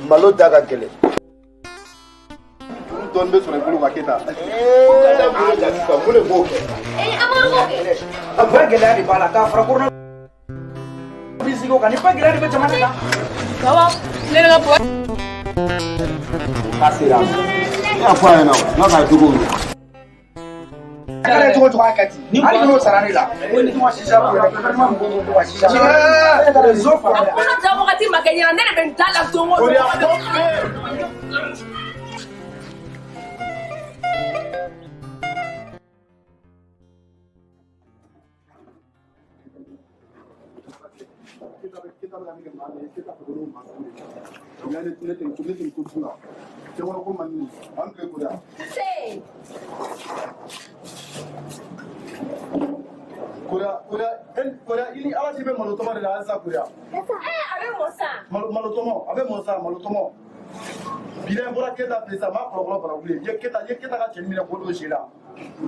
Malo daga gele. Don be sore bulu maketa. Mule boke. Amor boke. Apa gele di bala ka fra kurna. Bisigo kan ipa gele di be chamana ka. Kawa, nene ga po. Kasira. Ya fa na, na ka dugo. Kare to to akati. Ni ko sarani la. Ni to shisha ko na ka ma mbo to shisha. Zofa. Kono jamu kati makenya nene ben tala tongo. Sei. Kura ili ala tibe malotomo de la sa kura. Abe mosa. Malotomo. Bila bora keta pesa ma problème para wuli. Ye keta ka chenmi na bodo shira.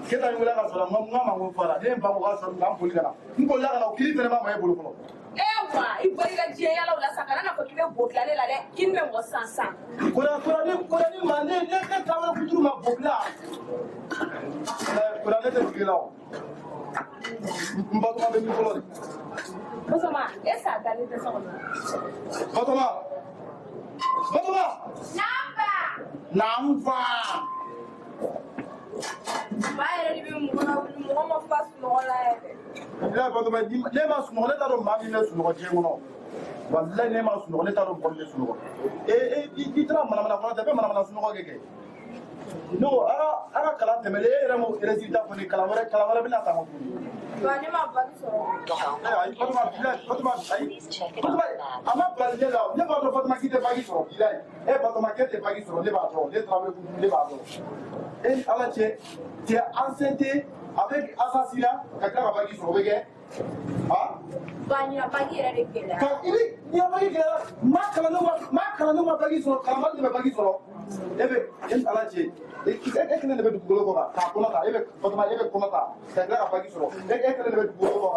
Keta ngula ka sola ngama ngo fara. Ne ba ko so ngam poli kana. Ngo la kana kili fere ma ma e bolo kono. Ewa, ibori ga je yala ula sakana na ko kibe bokla le la de kinme mo sansa. Kura ni ma ne ka kuturu ma bokla. Kura ne te bokla. Mbatoma be mi kolori. Bosoma, esa dali te so. Batoma. Namba. Bayere di bi mo mo pas no la ebe. Ila Batoma di ne ma suno ne ta do ma ni ne suno je ngono. Wallahi ne ma suno ne ta do ko ne suno. Di tra mana fana te be mana suno ko keke. No, ara kala temele era mo resultat ko ni kala wala bina ta mo. Bani ma ba so. Ay Fatuma ama balde la ne ba do Fatuma kite bagi so ilai Fatuma kite bagi so ne ba do ne travailler pour ne ba do et ala tu es enceinte avec assassinat kakra bagi so bege Bani na bagi era de kela. ka ili ni bagi kela ma kala no ma bagi so kala ma de bagi so ebe en ala ekene ne be dugulo ko ka kono ta ebe Fatuma ebe kono ta kakra bagi so ekene ne be dugulo ko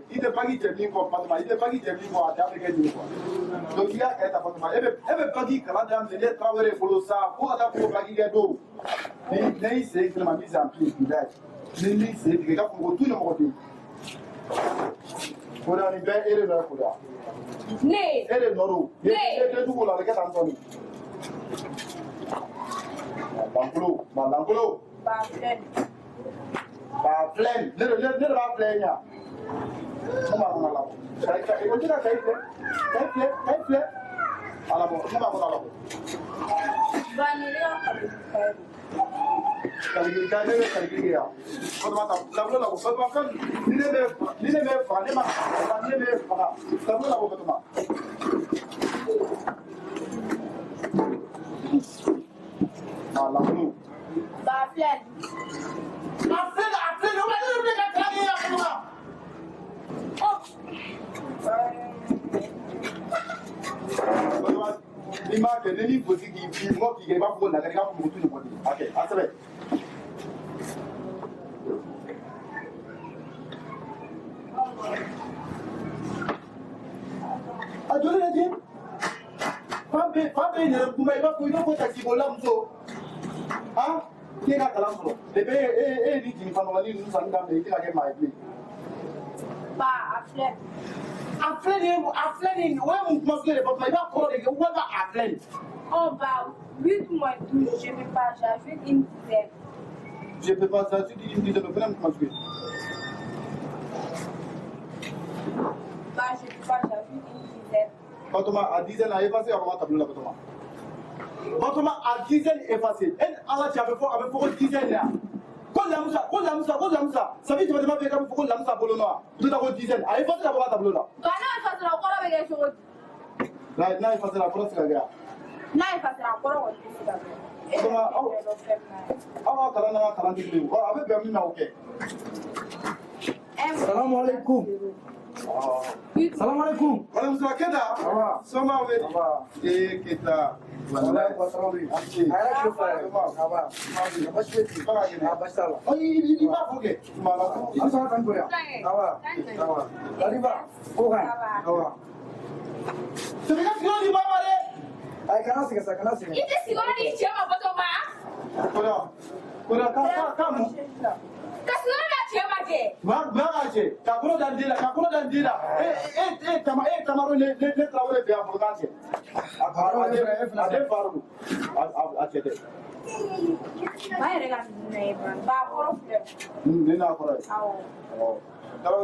il est pas qui termine quoi Fatuma il est pas qui termine quoi tu as fait quelque chose donc il a été Fatuma et pas qui quand dame les travailler pour ça pour adapter pour pas qui est do mais c'est que la mise en pied il a mais c'est que quand on tout le monde pour aller bien et le pour là Ne. et le noro et tout là avec Anthony Malangolo Ba flen. ba plein ne ba plein ya kuma la sai ka e continua kai fle ala bo kuma ko ala bo Bani le kali ya ko ma ta la bo ko ba kan ni ne me fa ne ma ta la bo ko ma ala bo ba flen. Après, on va dire que travailler à moi. Ni ma ke ni bosi ki bi mo ki ba ko na ka ko mutu ni bodi. Okay, asabe. Adole na je. Fa be ne kuma ba ko no ko taxi bola mso. Ah? Kira kalam solo. Debe di jini fano wali nu sanga me kila ke mai bi. Ba flen. Aflen ouais mon masque pas mais pas quoi de quoi va aflen. Oh bah, 8 mois 12, je vais pas, j'ajoute une dizaine. Je peux pas ça tu dis une dizaine de plein masque. Bah, je peux pas, j'ajoute une dizaine. Fatuma à dizaine à effacer avant tableau là Fatuma. Fatuma à dizaine effacer. Et Allah tu avait pour dizaine là. Quand la musa. Ça veut dire que tu vas faire comme pour la musa bolonoa. Tu dois avoir dizaine. À effacer avant tableau là. Bah, non, il faut se la croire avec les choses. Là effacer la France la gars. Non, il faut se la croire avec les choses. Awa kalana kalan di bilu. Abe be mi na oke. Assalamu alaikum. Salam alaikum. Waalaikum salam Keta. Soma we. Keta. Wallahi Patron. Ayah chauffeur. Apa? Bas beti. Bas salah. Oh, ini ba foge. Mala. Asal kan goya. Apa? Tadi Pak. Bukan. Apa? Sebenarnya kilo di bawah deh. Ay kana siga. Ite sigara ni cema bato ma. Koda kamu. Kasura na cema je. Magaje. Kakuro dan dila. Tamaro ne trawole be abugaje. Ade faru. Achede. Vai rega ne ba koro. Nina koro. Awo.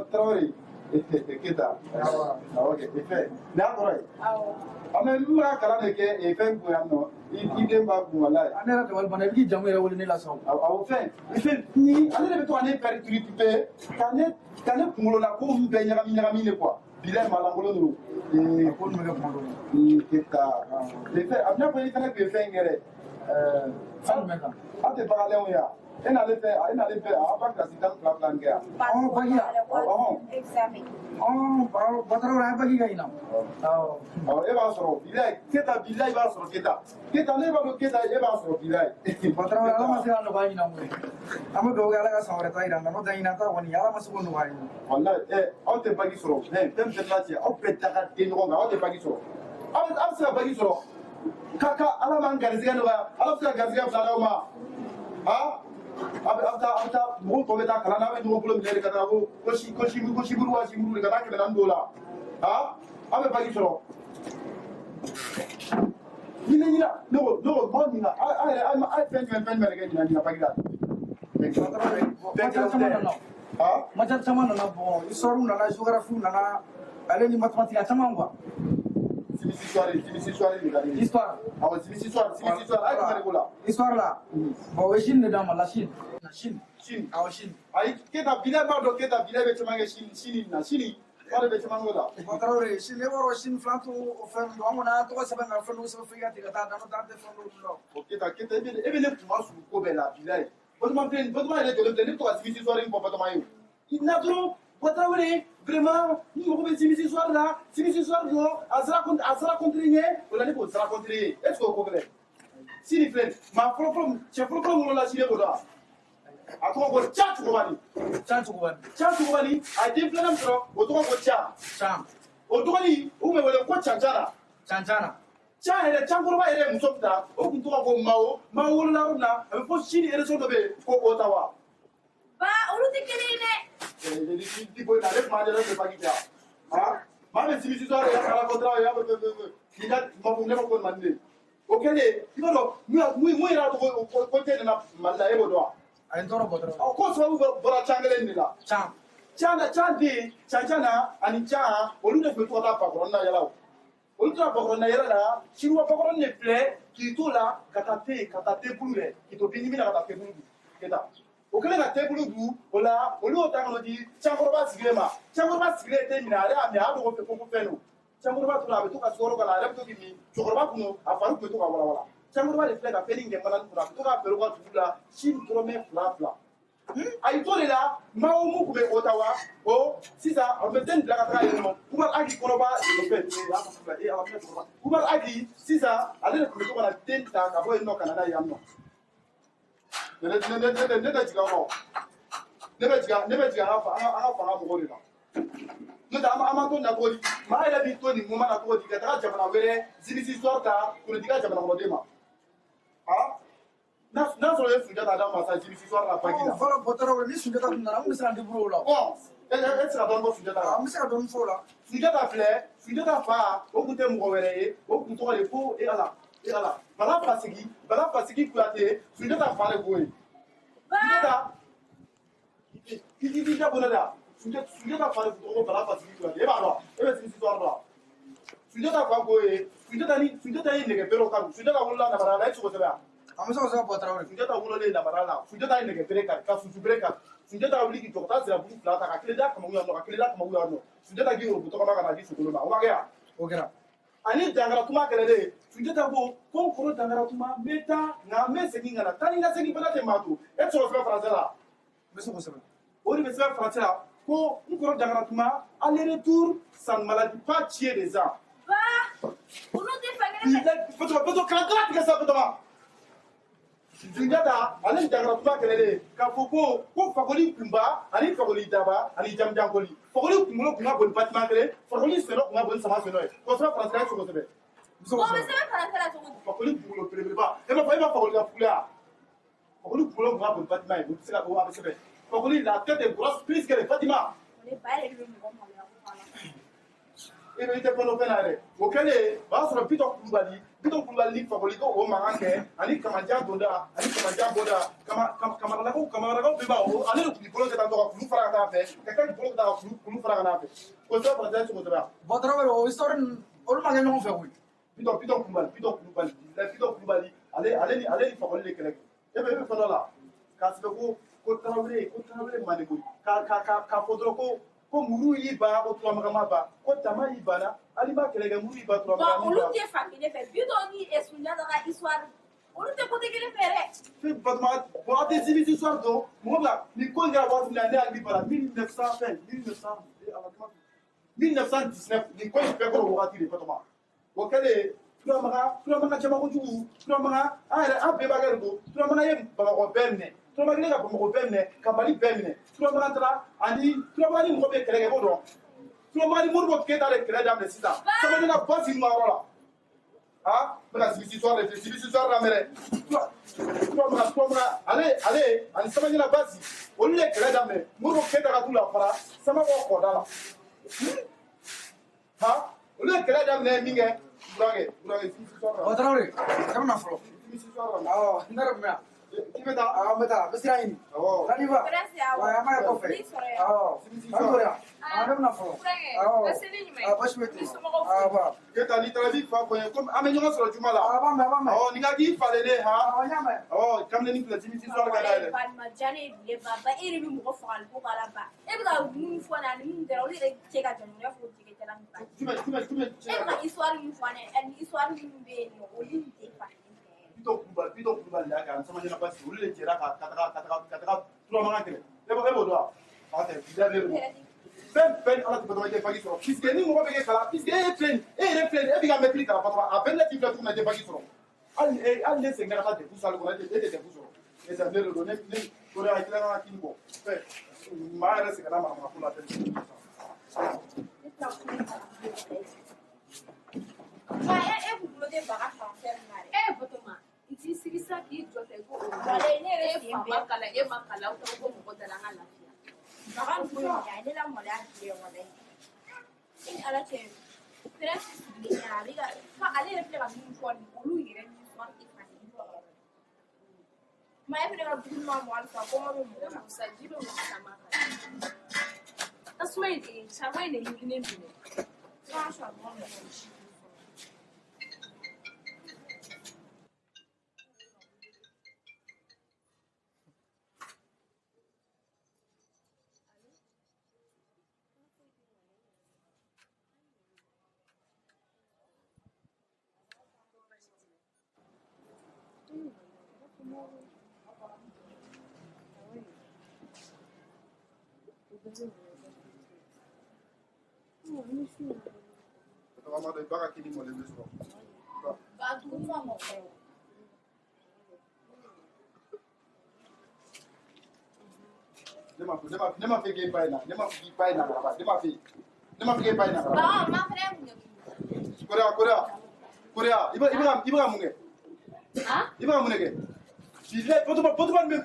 Trawore. Kita. Okay. Ife. Na koro. Awo. Ame mura kala ne ke ife ku yamno. Ide ba ku wallahi. Anera de wal bana bi jamu era wol ni la saw. Awo fe. Ife ni ale be to ane peri tripe. Kane kumulo la ko mbe nyagami ne quoi. Bilal malangolo no. Ko no ga pondo. Kita. Ife abna ko ife na ke fe ngere. Fan meka. Ate parale on ya. Ena le fe aba kasi dan plan ga. Oh, bagia. Examen. Oh, Patron ay bagi ga ina. Oh. E ba soro Bilal. Kita Bilal ba soro kita. Kita ne ba do kita e ba soro Bilal. Patron ala masih anu bagi na mo. Amo do ga ala ga sawre tai ran no dai na ta woni ala masu no bagi. Wallahi ante bagi soro. Tem lati au peta ka tin ro ga ante bagi soro. Am sa bagi soro. Kaka ala man garziga no ba. Ala sa garziga fala ma. Ha? Abta mo to beta kala na be no problem ne ka ta ko shi buru wa shi buru ka ta ke nan dola. Ha? Abe bagi soro. Nina no mo nina I pen me ga nina bagi da. Ha? Macam sama na bo isoru na geography na ale ni matematika sama ngwa. Simisi soirée ni gari. Histoire. Ah simisi soirée ay ko mari gola. Histoire la. Bo weshin ne dama la Chine. Chine. Awa Chine. Ay keta bila ba do keta bila be chama Chine na Chine. Wala be chama gola. Patron Chine woro Chine flanto o fer do amona to sa banga fer no se figa tiga ta no ta de fer no. Keta ebe ne kuma su ko be la bila. Boduma ile jole ne to simisi soirée ko patama yo. Ina dro Patron vraiment ni mo ko be simisi soirée la simisi soirée do azra contre wala ni ko azra contre est-ce que ko gele sini friend ma problem mo la sini ko da ako ko chat ko bani a din plan am tro o to ko chat o to ni o me wala ko chanchara cha hele changoro ba ere musopta o kun to ko mawo la runa e fo sini ere so do be ko otawa Ba ulu tikirine. di boy na rek ma de la bagi ja ha ma be simisi soirée ya kala kontra ya be kida ma bu ne ma ko mande o kele ibado mu ira to ko te na malla e bodo Ay toro Patron. o ko so bora changele ni la chana ani cha olu de fe to ta pa ko na yala olu ta pa ko na yala la chiwa pa ko ne ple ki to la katate bulu le ki to bini mina katate bulu keda o kele na tebulu du ola olu o ta ko di changoro ba sigre te mina ale ami a do ko fe ko fe no changoro ba to la be to ka soro ka la ale to kimi chogoro ba kuno afaru ko to ka wala changoro ba le fle ka feeling de mala to ka pero ka tula shin trome fla ay to le la mawo mu ko be otawa o sisa o be ten la ka tra yeno kubar agi ko ba o fe ya ka fla e ala ko kubar agi sisa ale ko to ka ten ta ka bo no kana na yamno ne jiga fa mo ko la no da ama to na ko di ma ila bi to ni mo mana ko di ka ta jamana were simisi sorta ko di ka jamana mo de ma ha na so ye suja ta da ma sa simisi sorta pa gida Fala Patron ni sunjata na mu sa de bro la. oh sera don mo suja ta Mu sa don fo la. suja ta fa o ku te mo were e o ku to le ko e ala bala pasigi kuate suja ta fa le ko e suja Kiki bonada Sunjata fa ko bala pasigi kuate e ba do e be simisi sorta Sunjata fa ko e Sunjata ni ne ke pero kan Sunjata wala na bara la e ko seba Amsa sa Patron. Sunjata wolo le na marala Sunjata ine ke breka ka su breka Sunjata wuli ki jokta zira bu plata ka kile da kama uya no ka kile da kama uya no Sunjata gi rubuto kama kana di su koloma o magaya O kera. ani dangara tuma kelele Sunjata bo kon koro dangara tuma meta na me segi ngana tani nga segi bana te matu e so so français la Meso ko sebe. ori be se français la aller-retour, ça ne maladie pas tuer les gens. Junjata ale jangara kuma kelele ka foko ko fakoli kumba ani fakoli daba ani jamjangoli fakoli kumulo kuma bon batiment kele fakoli seno kuma bon sama seno ko so français ko sebe fakoli kumulo pele ba e ma fakoli la fula fakoli kumulo kuma bon batiment ko sela ko absebe fakoli la tête de grosse prise que les bâtiments et ben ite kono penare o kele ba so pito kumbali fakoli ko o manganke ani kamanja bonda kamara ko be ba o ale ko bolo ke tanto ko fara ta fe ka bolo ta ko fara na fe ko so français ko dara votre o histoire o ma ngeno fe ko pito kumbali ale ni fakoli le kele e be fa la ka se ko trawre mane ko ka fodro ko muru yi ba ko tuamagama ba ko tama yi bana ali ba kelege muru yi ba tuamagama ba olu te famille fe bito ni esunya da histoire olu te ko te kele fere fi batma bo ate civilisation histoire do mo la ni ko nga wa na ne ali bara 1919 ni ko pe ko wakati le batma ko kele tuamaga chama ko jugu tuamaga a be ba gerdo tuamaga ye ba ko benne tuamaga ga ko benne kamali benne tuamaga ani tuamaga ni mo be kelege bo do tuamaga ni mo bo ke dale kele dam le sisa sama ni na basi ma rola ah bra civilisation la mere tuamaga ale ani sama ni na basi o le kele dam le mo bo ke dala tula para sama ko dala ha o le kele dam le minge Urage, Otra vez, ¿cómo no fue? Ah, no me. Kimeta, Ah, meta, besirain. Oh, nani ba? Wa ama ko fe. Ah, Angoria. Ah, no fue. Ah, ah, bashmeti. Ah, ba. Keta ni trabi fa ko comme amenyo so jumala. Ah, ba. Oh, ni ga gi falele ha. Ah, nyame. Oh, kam ne ni plati mi so ga dale. Ba ma jane le baba iri mi mo fa al ko kala ba. E ba mu fo na ni mu dero le che ga janu ya fo che ke la ba. Tume. E ba histoire mi fo na en histoire mi be no o li te fa. Pito kubali ya kan sama jina basi ulile jera kata tuamanga kele. Ebo do. Ate bila le. Ben ala to do fagi so. Puisque ni mo be ke kala, puisque e biga metri kala patwa. A ben la ti platu na de fagi so. Al le senga kata de kusal ko na de kuso. E sa le do ne ko ra ikla na kinbo. Fe. Ma ra se kala ma kula te. Ba e ku lo de baga fa fer mare. E botoma. Iti sigisa ki jote ko. Ba le ne re fi makala e makala o ko mo dala na lafiya. Baga ko ya ne la mo la ki e wala. In ala che Francis ni ya biga fa ale re fle ba mi fo ni olu yire ni so ki fa ni. Ma e fle ga bu ma mo alfa ko mo mo na sa jibe mo sama ka. Asmai de samai ne yine ne. Sa sha mo mo shi. Mama de baga kini mo le beso. Ba tu fa mo. Ne ma fe ke pai na. Ne ma fi pai na ba. Ne ma fi ke pai na. Ba ma frère mu. Korea. Iba munge. Ha? Iba munge ke. Ile potuman me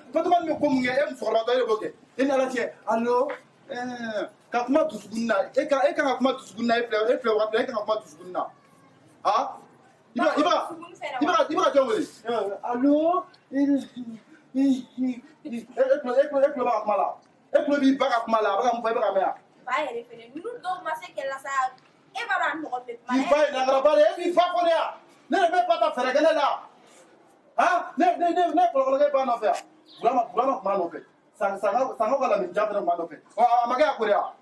ko munge em forma to ile boke. Ina la tie. Allo. Ka kuma tusgunna. E ka kuma tusgunna e fle wa ka kuma tusgunna. Ha? Iba jomwe. Allo. E ba kumala. E bi ba kumala, ba mu fa ba mea. Ba ere fene. Nu do ma se ke la sa e ba ran no pe. Bi ba na grabare e bi fa ko ya. Ne me pata fere gele la. Ha? Ne ko ke ba na fa. Bulama ma no fe. Sanga kala min jabra ma no fe. O amaga ko ya.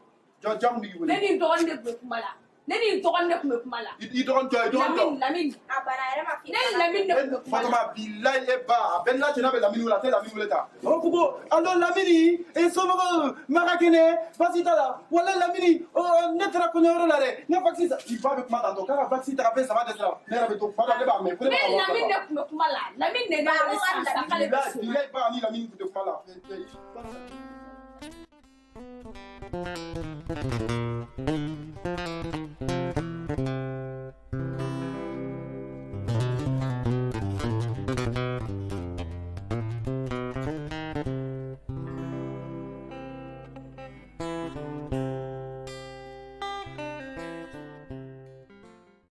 Jam bi wele. Ne ni do ande be kumala. Neni togon ne kume kuma la. I dɔgɔnin tɔ, i dɔgɔnin tɔ. Lamine. A bara yɛrɛ ma fi. Ne Lamine ne kume kuma la. Fatuma bilahi e ba, a bɛ n'a cɛ n'a bɛ Lamine wele, a tɛ Lamine wele ta. Ɔ Kubo, allo Lamine, e somɔgɔw, Maga kɛnɛ, baasi t'a la. Wala Lamine, ne taara kɔɲɔyɔrɔ la dɛ, n ka vaccin san. I ba bɛ kuma tantɔ, k'a ka vaccin ta ka fɛn saba dɛsɛra. Ne yɛrɛ bɛ to kuma la, ne b'a mɛn. Ne Lamine ne kume kuma la. Lamine ne yɛrɛ san k'ale bɛ so. Bilahi ba ni Lamine tun tɛ kuma la.